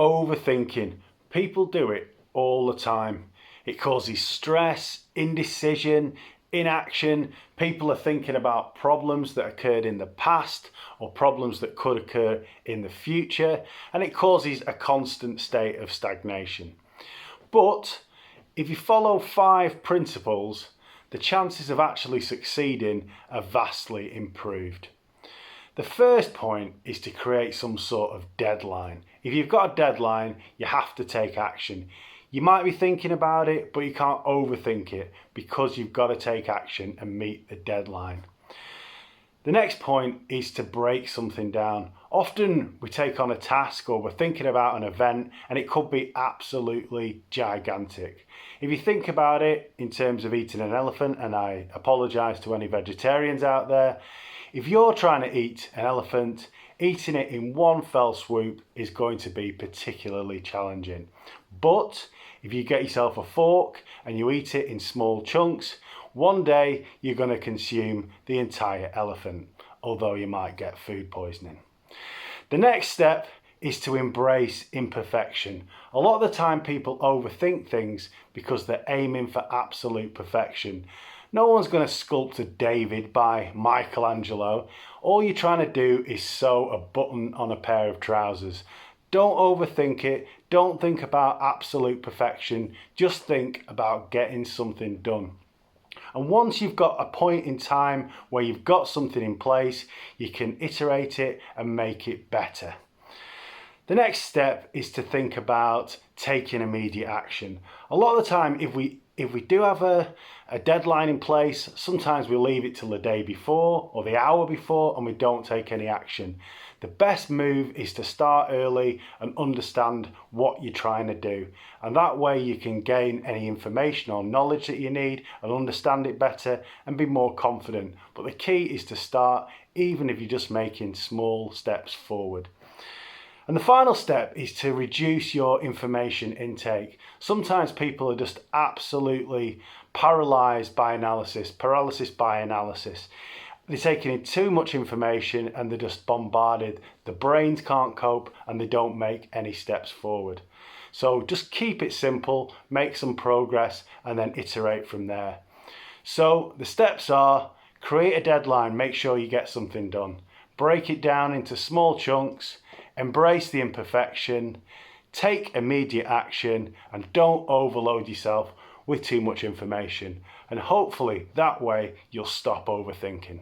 Overthinking. People do it all the time. It causes stress, indecision, inaction. People are thinking about problems that occurred in the past or problems that could occur in the future, and it causes a constant state of stagnation. But if you follow 5 principles, the chances of actually succeeding are vastly improved. The first point is to create some sort of deadline. If you've got a deadline, you have to take action. You might be thinking about it, but you can't overthink it because you've got to take action and meet the deadline. The next point is to break something down. Often we take on a task or we're thinking about an event and it could be absolutely gigantic. If you think about it in terms of eating an elephant, and I apologise to any vegetarians out there, if you're trying to eat an elephant, eating it in one fell swoop is going to be particularly challenging. But if you get yourself a fork and you eat it in small chunks, one day you're going to consume the entire elephant, although you might get food poisoning. The next step is to embrace imperfection. A lot of the time people overthink things because they're aiming for absolute perfection. No one's going to sculpt a David by Michelangelo. All you're trying to do is sew a button on a pair of trousers. Don't overthink it. Don't think about absolute perfection. Just think about getting something done. And once you've got a point in time where you've got something in place, you can iterate it and make it better. The next step is to think about taking immediate action. A lot of the time, if we do have a deadline in place, sometimes we leave it till the day before or the hour before and we don't take any action. The best move is to start early and understand what you're trying to do. And that way you can gain any information or knowledge that you need and understand it better and be more confident. But the key is to start, even if you're just making small steps forward. And the final step is to reduce your information intake. Sometimes people are just absolutely paralysis by analysis. They're taking in too much information and they're just bombarded. The brains can't cope and they don't make any steps forward. So just keep it simple, make some progress and then iterate from there. So the steps are: create a deadline, make sure you get something done. Break it down into small chunks, embrace the imperfection, take immediate action, and don't overload yourself with too much information. And hopefully that way you'll stop overthinking.